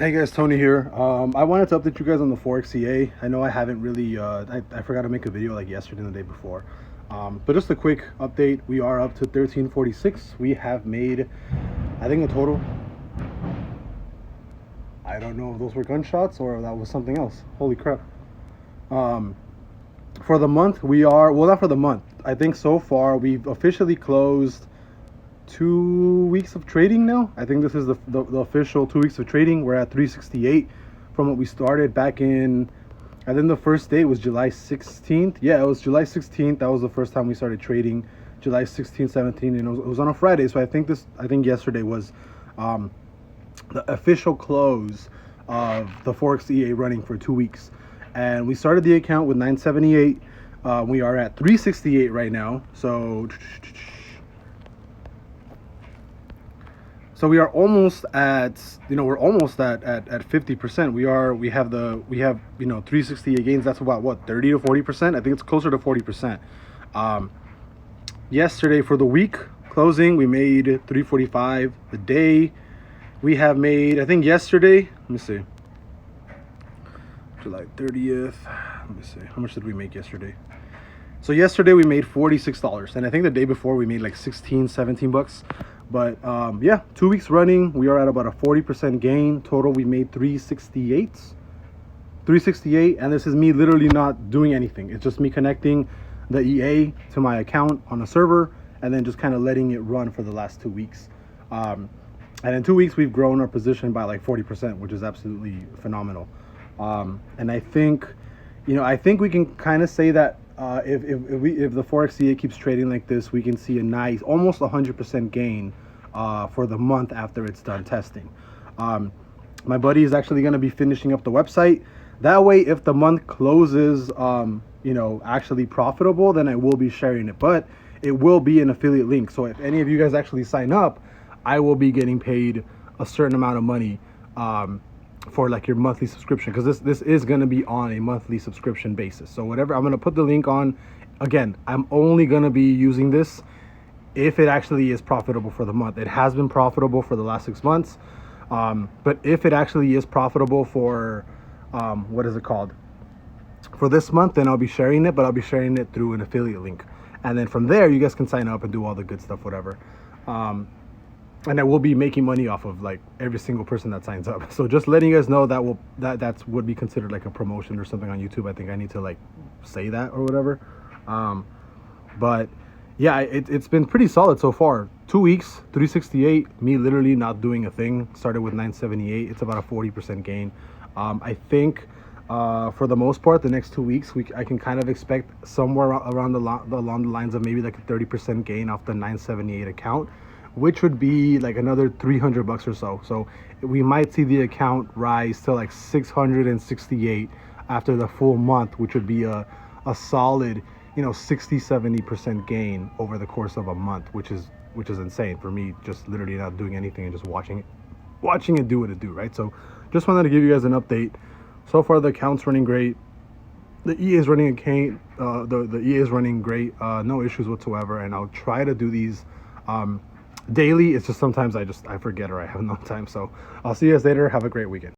Hey guys, Tony here. I wanted to update you guys on the FOREX EA. I know I haven't really, I forgot to make a video like yesterday and the day before. But just a quick update. We are up to 1346. We have made, I think a total, I don't know if those were gunshots or that was something else. Holy crap. For the month, we are, well, not for the month. I think so far we've officially closed 2 weeks of trading now. I think this is the official 2 weeks of trading. We're at 368 from what we started back in, I think the first day was July 16th. Yeah, it was July 16th. That was the first time we started trading. July 16th, 17th, and it was on a Friday. So I think yesterday was the official close of the FOREX EA running for 2 weeks. And we started the account with 978. We are at 368 right now. So we are almost at, we're almost at 50%. We have 368 gains. That's about what, 30 to 40%? I think it's closer to 40%. Yesterday for the week closing, we made 345. The day we have made, I think yesterday, let me see, July 30th. Let me see, how much did we make yesterday? So yesterday we made $46, and I think the day before we made like 16, 17 bucks. But yeah, 2 weeks running, we are at about a 40% gain. Total, we made 368, and this is me literally not doing anything. It's just me connecting the EA to my account on a server and then just kind of letting it run for the last 2 weeks. And in 2 weeks, we've grown our position by like 40%, which is absolutely phenomenal. And I think, I think we can kind of say that if the FOREX EA keeps trading like this, we can see a nice, almost 100% gain for the month after it's done testing. My buddy is actually going to be finishing up the website. That way, if the month closes, actually profitable, then I will be sharing it. But it will be an affiliate link. So if any of you guys actually sign up, I will be getting paid a certain amount of money for like your monthly subscription, because this is going to be on a monthly subscription basis. So whatever, I'm going to put the link on. Again, I'm only going to be using this if it actually is profitable for the month. It has been profitable for the last 6 months, but if it actually is profitable for what is it called, for this month, then I'll be sharing it, but I'll be sharing it through an affiliate link, and then from there you guys can sign up and do all the good stuff, whatever. And I will be making money off of like every single person that signs up. So just letting you guys know that would be considered like a promotion or something on YouTube. I think I need to like say that or whatever. But yeah, it's been pretty solid so far. 2 weeks, 368, me literally not doing a thing. Started with 978. It's about a 40% gain. I think for the most part, the next 2 weeks, I can kind of expect somewhere around along the lines of maybe like a 30% gain off the 978 account, which would be like another 300 bucks or so. So we might see the account rise to like 668 after the full month, which would be a solid, 60-70% gain over the course of a month, which is insane for me, just literally not doing anything and just watching it do what it do, right? So just wanted to give you guys an update. So far the account's running great. The EA is running the EA is running great, no issues whatsoever, and I'll try to do these daily. It's just sometimes I forget or I have no time. So I'll see you guys later. Have a great weekend.